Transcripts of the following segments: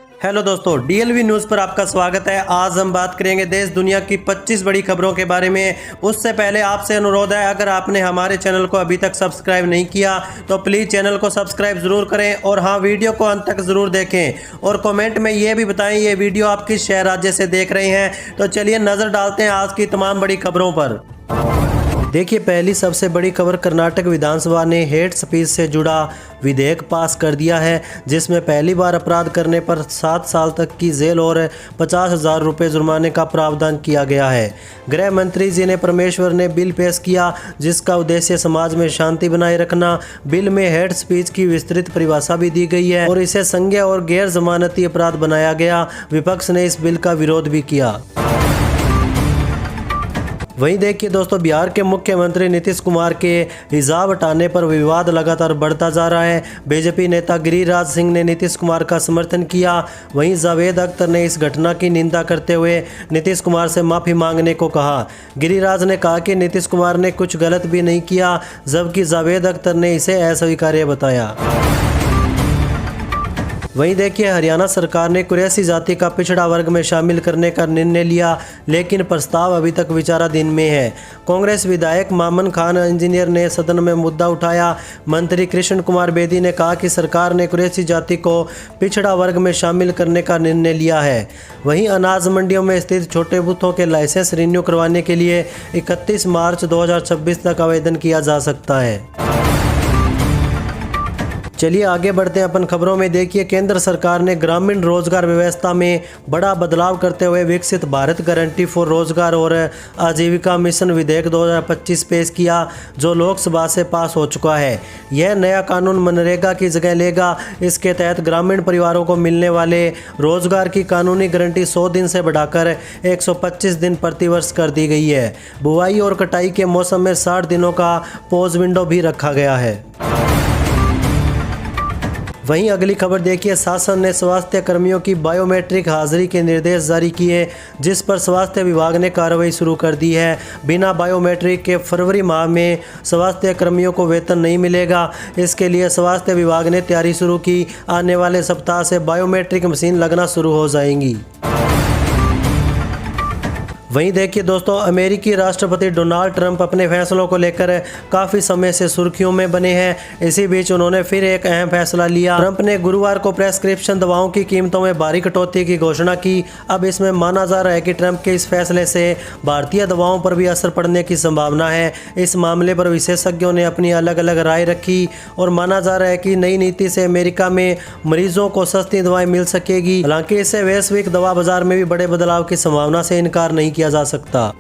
Hello दोस्तों, डीएलवी news पर आपका स्वागत है। आज हम बात करेंगे देश दुनिया की 25 बड़ी खबरों के बारे में। उससे पहले आपसे अनुरोध है, अगर आपने हमारे चैनल को अभी तक सब्सक्राइब नहीं किया तो प्लीज़ चैनल को सब्सक्राइब ज़रूर करें और हाँ, वीडियो को अंत तक ज़रूर देखें और कमेंट में ये भी बताएं ये वीडियो आप किस शहर राज्य से देख रहे हैं। तो चलिए नज़र डालते हैं आज की तमाम बड़ी खबरों पर। देखिए, पहली सबसे बड़ी खबर, कर्नाटक विधानसभा ने हेट स्पीच से जुड़ा विधेयक पास कर दिया है, जिसमें पहली बार अपराध करने पर 7 साल तक की जेल और 50,000 रुपये जुर्माने का प्रावधान किया गया है। गृह मंत्री जी ने परमेश्वर ने बिल पेश किया, जिसका उद्देश्य समाज में शांति बनाए रखना। बिल में हेट स्पीच की विस्तृत परिभाषा भी दी गई है और इसे संज्ञेय और गैर जमानती अपराध बनाया गया। विपक्ष ने इस बिल का विरोध भी किया। वहीं देखिए दोस्तों, बिहार के मुख्यमंत्री नीतीश कुमार के हिजाब हटाने पर विवाद लगातार बढ़ता जा रहा है। बीजेपी नेता गिरिराज सिंह ने नीतीश कुमार का समर्थन किया। वहीं जावेद अख्तर ने इस घटना की निंदा करते हुए नीतीश कुमार से माफ़ी मांगने को कहा। गिरिराज ने कहा कि नीतीश कुमार ने कुछ गलत भी नहीं किया, जबकि जावेद अख्तर ने इसे अस्वीकार्य बताया। वहीं देखिए, हरियाणा सरकार ने कुरैशी जाति का पिछड़ा वर्ग में शामिल करने का निर्णय लिया, लेकिन प्रस्ताव अभी तक विचाराधीन में है। कांग्रेस विधायक मामन खान इंजीनियर ने सदन में मुद्दा उठाया। मंत्री कृष्ण कुमार बेदी ने कहा कि सरकार ने कुरैशी जाति को पिछड़ा वर्ग में शामिल करने का निर्णय लिया है। वहीं अनाज मंडियों में स्थित छोटे बूथों के लाइसेंस रिन्यू करवाने के लिए 31 मार्च 2026 तक आवेदन किया जा सकता है। चलिए आगे बढ़ते हैं अपन खबरों में। देखिए, केंद्र सरकार ने ग्रामीण रोजगार व्यवस्था में बड़ा बदलाव करते हुए विकसित भारत गारंटी फॉर रोजगार और आजीविका मिशन विधेयक 2025 पेश किया, जो लोकसभा से पास हो चुका है। यह नया कानून मनरेगा की जगह लेगा। इसके तहत ग्रामीण परिवारों को मिलने वाले रोजगार की कानूनी गारंटी 100 दिन से बढ़ाकर 125 दिन प्रतिवर्ष कर दी गई है। बुआई और कटाई के मौसम में 60 दिनों का पॉज विंडो भी रखा गया है। वहीं अगली खबर देखिए, शासन ने स्वास्थ्य कर्मियों की बायोमेट्रिक हाजिरी के निर्देश जारी किए, जिस पर स्वास्थ्य विभाग ने कार्रवाई शुरू कर दी है। बिना बायोमेट्रिक के फरवरी माह में स्वास्थ्य कर्मियों को वेतन नहीं मिलेगा। इसके लिए स्वास्थ्य विभाग ने तैयारी शुरू की। आने वाले सप्ताह से बायोमेट्रिक मशीन लगना शुरू हो जाएंगी। वहीं देखिए दोस्तों, अमेरिकी राष्ट्रपति डोनाल्ड ट्रंप अपने फैसलों को लेकर काफ़ी समय से सुर्खियों में बने हैं। इसी बीच उन्होंने फिर एक अहम फैसला लिया। ट्रंप ने गुरुवार को प्रेस्क्रिप्शन दवाओं की कीमतों में भारी कटौती की घोषणा की। अब इसमें माना जा रहा है कि ट्रंप के इस फैसले से भारतीय दवाओं पर भी असर पड़ने की संभावना है। इस मामले पर विशेषज्ञों ने अपनी अलग अलग राय रखी और माना जा रहा है कि नई नीति से अमेरिका में मरीजों को सस्ती दवाएं मिल सकेगी। हालांकि इससे वैश्विक दवा बाजार में भी बड़े बदलाव की संभावना से इनकार नहीं किया जा सकता।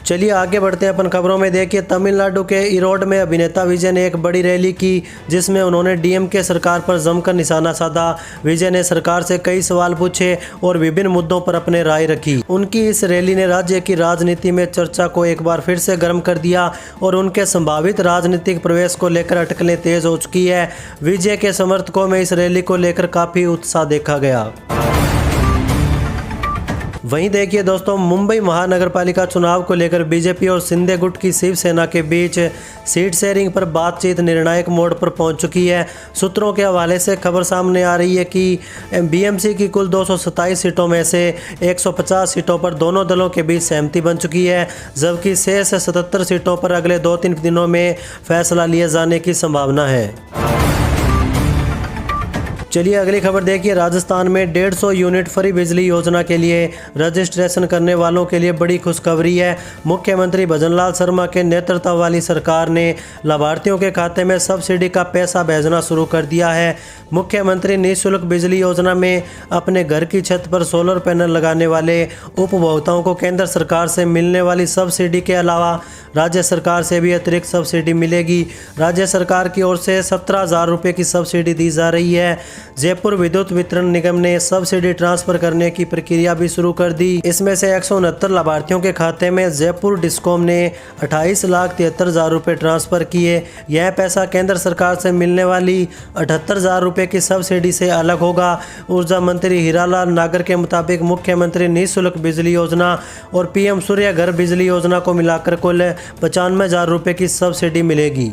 चलिए आगे बढ़ते हैं अपन खबरों में। देखिए, तमिलनाडु के इरोड में अभिनेता विजय ने एक बड़ी रैली की, जिसमें उन्होंने डीएमके सरकार पर जमकर निशाना साधा। विजय ने सरकार से कई सवाल पूछे और विभिन्न मुद्दों पर अपने राय रखी। उनकी इस रैली ने राज्य की राजनीति में चर्चा को एक बार फिर से गर्म कर दिया और उनके संभावित राजनीतिक प्रवेश को लेकर अटकलें तेज हो चुकी है। विजय के समर्थकों में इस रैली को लेकर काफी उत्साह देखा गया। वहीं देखिए दोस्तों, मुंबई महानगर पालिका चुनाव को लेकर बीजेपी और शिंदे गुट की शिवसेना के बीच सीट शेयरिंग पर बातचीत निर्णायक मोड़ पर पहुंच चुकी है। सूत्रों के हवाले से खबर सामने आ रही है कि बीएमसी की कुल 227 सीटों में से 150 सीटों पर दोनों दलों के बीच सहमति बन चुकी है, जबकि शेष 77 सीटों पर अगले 2-3 दिनों में फैसला लिए जाने की संभावना है। चलिए अगली खबर देखिए, राजस्थान में 150 यूनिट फ्री बिजली योजना के लिए रजिस्ट्रेशन करने वालों के लिए बड़ी खुशखबरी है। मुख्यमंत्री भजनलाल शर्मा के नेतृत्व वाली सरकार ने लाभार्थियों के खाते में सब्सिडी का पैसा भेजना शुरू कर दिया है। मुख्यमंत्री निःशुल्क बिजली योजना में अपने घर की छत पर सोलर पैनल लगाने वाले उपभोक्ताओं को केंद्र सरकार से मिलने वाली सब्सिडी के अलावा राज्य सरकार से भी अतिरिक्त सब्सिडी मिलेगी। राज्य सरकार की ओर से 17,000 रुपये की सब्सिडी दी जा रही है। जयपुर विद्युत वितरण निगम ने सब्सिडी ट्रांसफर करने की प्रक्रिया भी शुरू कर दी। इसमें से 169 लाभार्थियों के खाते में जयपुर डिस्कॉम ने 28,73,000 रुपये ट्रांसफर किए। यह पैसा केंद्र सरकार से मिलने वाली 78,000 रुपये की सब्सिडी से अलग होगा। ऊर्जा मंत्री हीरालाल नागर के मुताबिक मुख्यमंत्री निःशुल्क बिजली योजना और पीएम सूर्य घर बिजली योजना को मिलाकर कुल 95,000 रुपये की सब्सिडी मिलेगी।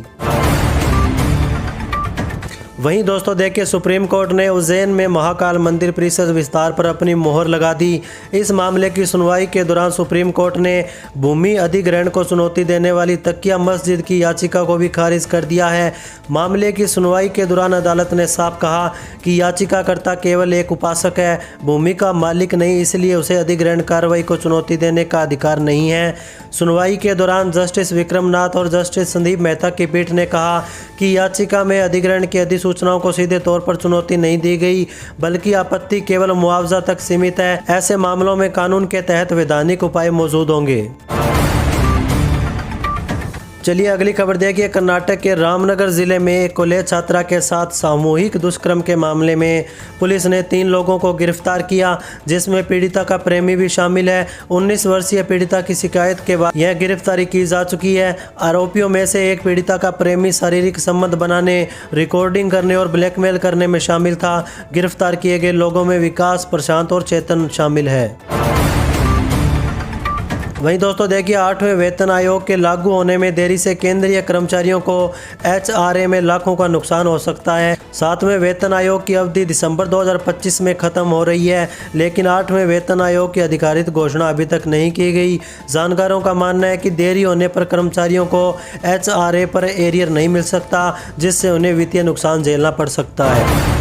वहीं दोस्तों देखिए, सुप्रीम कोर्ट ने उज्जैन में महाकाल मंदिर परिसर विस्तार पर अपनी मोहर लगा दी। इस मामले की सुनवाई के दौरान सुप्रीम कोर्ट ने भूमि अधिग्रहण को चुनौती देने वाली तकिया मस्जिद की याचिका को भी खारिज कर दिया है। मामले की सुनवाई के दौरान अदालत ने साफ कहा कि याचिकाकर्ता केवल एक उपासक है, भूमि का मालिक नहीं, इसलिए उसे अधिग्रहण कार्रवाई को चुनौती देने का अधिकार नहीं है। सुनवाई के दौरान जस्टिस विक्रम नाथ और जस्टिस संदीप मेहता की पीठ ने कहा कि याचिका में अधिग्रहण की अधिसूचनाओं को सीधे तौर पर चुनौती नहीं दी गई, बल्कि आपत्ति केवल मुआवजा तक सीमित है। ऐसे मामलों में कानून के तहत वैधानिक उपाय मौजूद होंगे। चलिए अगली खबर देखिए, कर्नाटक के रामनगर जिले में एक कॉलेज छात्रा के साथ सामूहिक दुष्कर्म के मामले में पुलिस ने 3 लोगों को गिरफ्तार किया, जिसमें पीड़िता का प्रेमी भी शामिल है। 19 वर्षीय पीड़िता की शिकायत के बाद यह गिरफ्तारी की जा चुकी है। आरोपियों में से एक पीड़िता का प्रेमी शारीरिक संबंध बनाने, रिकॉर्डिंग करने और ब्लैकमेल करने में शामिल था। गिरफ्तार किए गए लोगों में विकास, प्रशांत और चेतन शामिल है। वहीं दोस्तों देखिए, 8वें वेतन आयोग के लागू होने में देरी से केंद्रीय कर्मचारियों को HRA में लाखों का नुकसान हो सकता है। 7वें वेतन आयोग की अवधि दिसंबर 2025 में खत्म हो रही है, लेकिन 8वें वेतन आयोग की अधिकारित घोषणा अभी तक नहीं की गई। जानकारों का मानना है कि देरी होने पर कर्मचारियों को HRA पर एरियर नहीं मिल सकता, जिससे उन्हें वित्तीय नुकसान झेलना पड़ सकता है।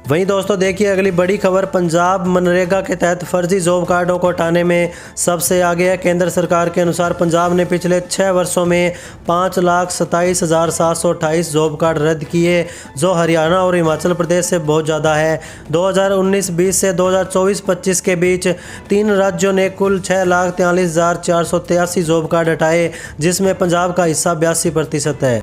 वहीं दोस्तों देखिए अगली बड़ी खबर, पंजाब मनरेगा के तहत फर्जी जॉब कार्डों को हटाने में सबसे आगे है। केंद्र सरकार के अनुसार पंजाब ने पिछले 6 वर्षों में 5,27,728 जॉब कार्ड रद्द किए, जो हरियाणा और हिमाचल प्रदेश से बहुत ज़्यादा है। 2019-20 से 2024-25 के बीच 3 राज्यों ने कुल 6,43,483 जॉब कार्ड हटाए, जिसमें पंजाब का हिस्सा 82% है।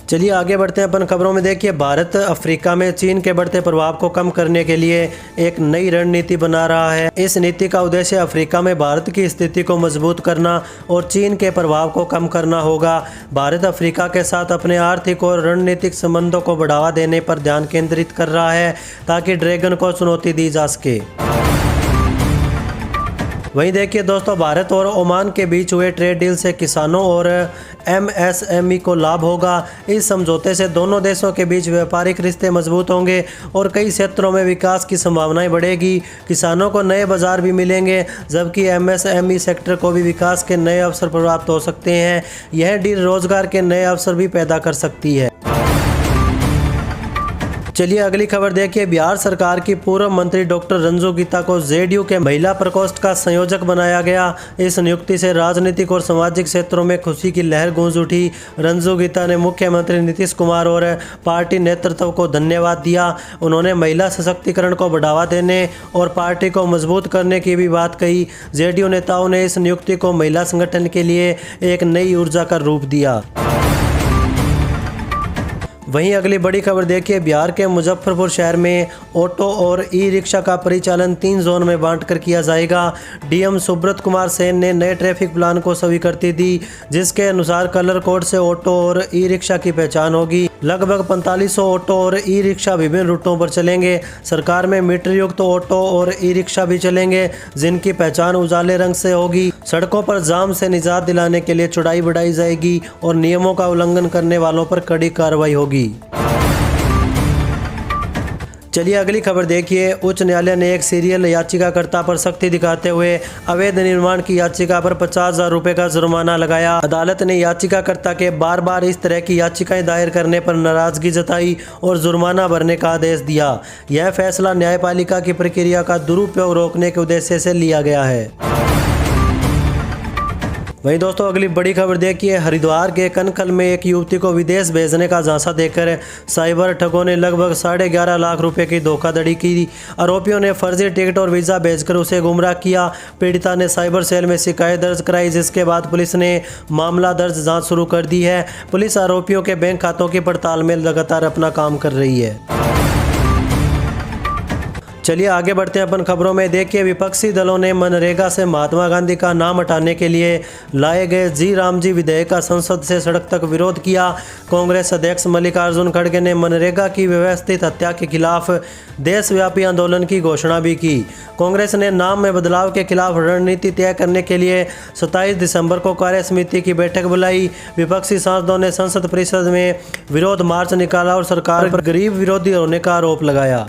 चलिए आगे बढ़ते हैं अपन खबरों में। देखिए, भारत अफ्रीका में चीन के बढ़ते प्रभाव को कम करने के लिए एक नई रणनीति बना रहा है। इस नीति का उद्देश्य अफ्रीका में भारत की स्थिति को मजबूत करना और चीन के प्रभाव को कम करना होगा। भारत अफ्रीका के साथ अपने आर्थिक और रणनीतिक संबंधों को बढ़ावा देने पर ध्यान केंद्रित कर रहा है, ताकि ड्रैगन को चुनौती दी जा सके। वहीं देखिए दोस्तों, भारत और ओमान के बीच हुए ट्रेड डील से किसानों और MSME को लाभ होगा। इस समझौते से दोनों देशों के बीच व्यापारिक रिश्ते मजबूत होंगे और कई क्षेत्रों में विकास की संभावनाएं बढ़ेगी। किसानों को नए बाजार भी मिलेंगे, जबकि MSME सेक्टर को भी विकास के नए अवसर प्राप्त हो सकते हैं। यह डील रोजगार के नए अवसर भी पैदा कर सकती है। चलिए अगली खबर देखिए, बिहार सरकार की पूर्व मंत्री डॉक्टर रंजू गीता को JDU के महिला प्रकोष्ठ का संयोजक बनाया गया। इस नियुक्ति से राजनीतिक और सामाजिक क्षेत्रों में खुशी की लहर गूंज उठी। रंजू गीता ने मुख्यमंत्री नीतीश कुमार और पार्टी नेतृत्व को धन्यवाद दिया। उन्होंने महिला सशक्तिकरण को बढ़ावा देने और पार्टी को मजबूत करने की भी बात कही। JDU नेताओं ने इस नियुक्ति को महिला संगठन के लिए एक नई ऊर्जा का रूप दिया। वहीं अगली बड़ी खबर देखिए, बिहार के मुजफ्फरपुर शहर में ऑटो और ई-रिक्शा का परिचालन 3 जोन में बांटकर किया जाएगा। DM सुब्रत कुमार सेन ने नए ट्रैफिक प्लान को स्वीकृति दी, जिसके अनुसार कलर कोड से ऑटो और ई-रिक्शा की पहचान होगी। लगभग 4500 ऑटो और ई-रिक्शा विभिन्न रूटों पर चलेंगे। सरकार में मीटर युक्त ऑटो और ई-रिक्शा भी चलेंगे, जिनकी पहचान उजाले रंग से होगी। सड़कों पर जाम से निजात दिलाने के लिए चौड़ाई बढ़ाई जाएगी और नियमों का उल्लंघन करने वालों पर कड़ी कार्रवाई होगी। चलिए अगली खबर देखिए, उच्च न्यायालय ने एक सीरियल याचिकाकर्ता पर सख्ती दिखाते हुए अवैध निर्माण की याचिका पर 50,000 रुपये का जुर्माना लगाया। अदालत ने याचिकाकर्ता के बार बार इस तरह की याचिकाएं दायर करने पर नाराजगी जताई और जुर्माना भरने का आदेश दिया। यह फैसला न्यायपालिका की प्रक्रिया का दुरुपयोग रोकने के उद्देश्य से लिया गया है। वहीं दोस्तों अगली बड़ी खबर देखिए, हरिद्वार के कनखल में एक युवती को विदेश भेजने का झांसा देकर साइबर ठगों ने लगभग 11.5 लाख रुपए की धोखाधड़ी की। आरोपियों ने फर्जी टिकट और वीज़ा भेजकर उसे गुमराह किया। पीड़िता ने साइबर सेल में शिकायत दर्ज कराई, जिसके बाद पुलिस ने मामला दर्ज जाँच शुरू कर दी है। पुलिस आरोपियों के बैंक खातों की पड़ताल में लगातार अपना काम कर रही है। चलिए आगे बढ़ते हैं अपन खबरों में। देखिए, विपक्षी दलों ने मनरेगा से महात्मा गांधी का नाम हटाने के लिए लाए गए जी रामजी विधेयक का संसद से सड़क तक विरोध किया। कांग्रेस अध्यक्ष मल्लिकार्जुन खड़गे ने मनरेगा की व्यवस्थित हत्या के खिलाफ देशव्यापी आंदोलन की घोषणा भी की। कांग्रेस ने नाम में बदलाव के खिलाफ रणनीति तय करने के लिए 27 दिसंबर को कार्य समिति की बैठक बुलाई। विपक्षी सांसदों ने संसद परिषद में विरोध मार्च निकाला और सरकार पर गरीब विरोधी होने का आरोप लगाया।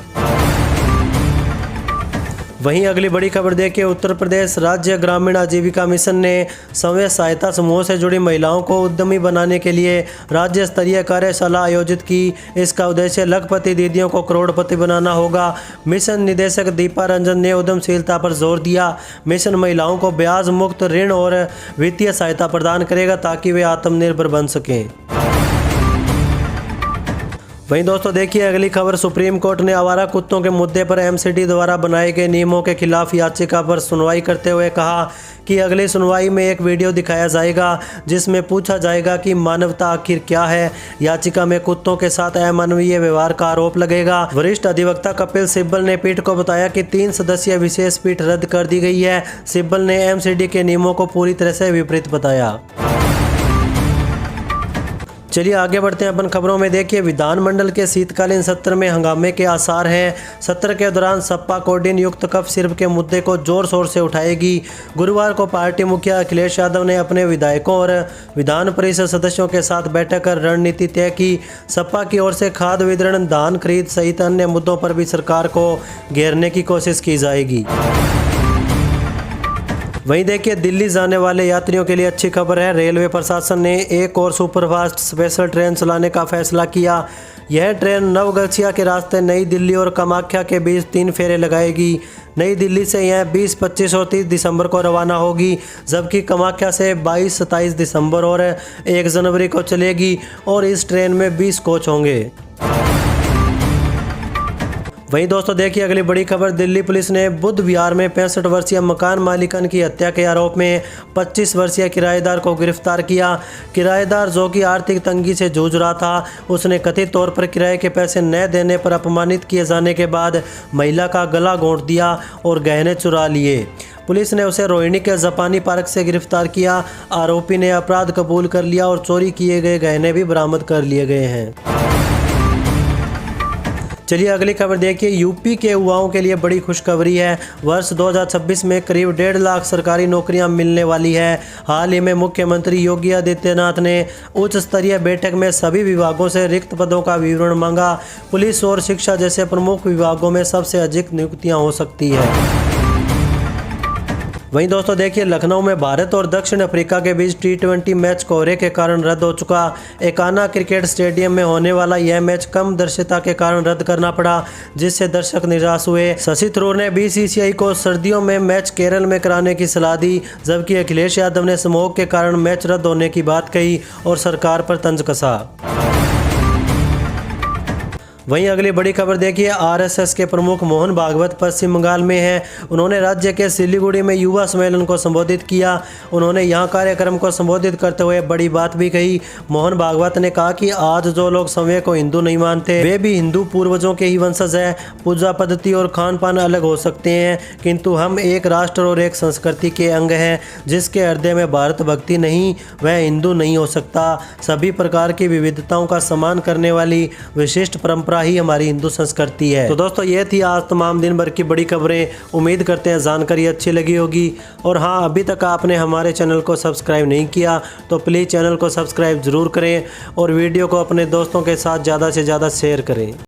वहीं अगली बड़ी खबर देखिए, उत्तर प्रदेश राज्य ग्रामीण आजीविका मिशन ने स्वयं सहायता समूह से जुड़ी महिलाओं को उद्यमी बनाने के लिए राज्य स्तरीय कार्यशाला आयोजित की। इसका उद्देश्य लखपति दीदियों को करोड़पति बनाना होगा। मिशन निदेशक दीपा रंजन ने उद्यमशीलता पर जोर दिया। मिशन महिलाओं को ब्याज मुक्त ऋण और वित्तीय सहायता प्रदान करेगा ताकि वे आत्मनिर्भर बन सकें। वहीं दोस्तों देखिए अगली खबर, सुप्रीम कोर्ट ने आवारा कुत्तों के मुद्दे पर एमसीडी द्वारा बनाए गए नियमों के खिलाफ याचिका पर सुनवाई करते हुए कहा कि अगली सुनवाई में एक वीडियो दिखाया जाएगा जिसमें पूछा जाएगा कि मानवता आखिर क्या है। याचिका में कुत्तों के साथ अमानवीय व्यवहार का आरोप लगेगा। वरिष्ठ अधिवक्ता कपिल सिब्बल ने पीठ को बताया कि 3 सदस्यीय विशेष पीठ रद्द कर दी गई है। सिब्बल ने एमसीडी के नियमों को पूरी तरह से विपरीत बताया। चलिए आगे बढ़ते हैं अपन खबरों में। देखिए, विधानमंडल के शीतकालीन सत्र में हंगामे के आसार हैं। सत्र के दौरान सपा कोडिन युक्त कफ सिर्फ के मुद्दे को जोर शोर से उठाएगी। गुरुवार को पार्टी मुखिया अखिलेश यादव ने अपने विधायकों और विधान परिषद सदस्यों के साथ बैठक कर रणनीति तय की। सपा की ओर से खाद वितरण, धान खरीद सहित अन्य मुद्दों पर भी सरकार को घेरने की कोशिश की जाएगी। वहीं देखिए, दिल्ली जाने वाले यात्रियों के लिए अच्छी खबर है। रेलवे प्रशासन ने एक और सुपरफास्ट स्पेशल ट्रेन चलाने का फैसला किया। यह ट्रेन नवगछिया के रास्ते नई दिल्ली और कामाख्या के बीच 3 फेरे लगाएगी। नई दिल्ली से यह 20, 25 और 30 दिसंबर को रवाना होगी, जबकि कामाख्या से 22, 27 दिसंबर और 1 जनवरी को चलेगी और इस ट्रेन में 20 कोच होंगे। वहीं दोस्तों देखिए अगली बड़ी खबर, दिल्ली पुलिस ने बुद्ध विहार में 65 वर्षीय मकान मालिकन की हत्या के आरोप में 25 वर्षीय किराएदार को गिरफ्तार किया। किराएदार जो कि आर्थिक तंगी से जूझ रहा था, उसने कथित तौर पर किराए के पैसे न देने पर अपमानित किए जाने के बाद महिला का गला घोंट दिया और गहने चुरा लिए। पुलिस ने उसे रोहिणी के जापानी पार्क से गिरफ्तार किया। आरोपी ने अपराध कबूल कर लिया और चोरी किए गए गहने भी बरामद कर लिए गए हैं। चलिए अगली खबर देखिए, यूपी के युवाओं के लिए बड़ी खुशखबरी है। वर्ष 2026 में करीब 1.5 लाख सरकारी नौकरियां मिलने वाली है। हाल ही में मुख्यमंत्री योगी आदित्यनाथ ने उच्च स्तरीय बैठक में सभी विभागों से रिक्त पदों का विवरण मांगा। पुलिस और शिक्षा जैसे प्रमुख विभागों में सबसे अधिक नियुक्तियां हो सकती है। वहीं दोस्तों देखिए, लखनऊ में भारत और दक्षिण अफ्रीका के बीच T20 मैच कोहरे के कारण रद्द हो चुका। एकाना क्रिकेट स्टेडियम में होने वाला यह मैच कम दृश्यता के कारण रद्द करना पड़ा, जिससे दर्शक निराश हुए। शशि थरूर ने BCCI को सर्दियों में मैच केरल में कराने की सलाह दी, जबकि अखिलेश यादव ने स्मॉग के कारण मैच रद्द होने की बात कही और सरकार पर तंज कसा। वहीं अगली बड़ी खबर देखिए, RSS के प्रमुख मोहन भागवत पश्चिम बंगाल में हैं। उन्होंने राज्य के सिलीगुड़ी में युवा सम्मेलन को संबोधित किया। उन्होंने यहां कार्यक्रम को संबोधित करते हुए बड़ी बात भी कही। मोहन भागवत ने कहा कि आज जो लोग समय को हिंदू नहीं मानते, वे भी हिंदू पूर्वजों के ही वंशज हैं। पूजा पद्धति और खान पान अलग हो सकते हैं, किंतु हम एक राष्ट्र और एक संस्कृति के अंग हैं। जिसके हृदय में भारत भक्ति नहीं, वह हिंदू नहीं हो सकता। सभी प्रकार की विविधताओं का सम्मान करने वाली विशिष्ट परंपरा ही हमारी हिंदू संस्कृति है। तो दोस्तों ये थी आज तमाम दिन भर की बड़ी खबरें। उम्मीद करते हैं जानकारी अच्छी लगी होगी। और हाँ, अभी तक आपने हमारे चैनल को सब्सक्राइब नहीं किया तो प्लीज़ चैनल को सब्सक्राइब जरूर करें और वीडियो को अपने दोस्तों के साथ ज़्यादा से ज़्यादा शेयर करें।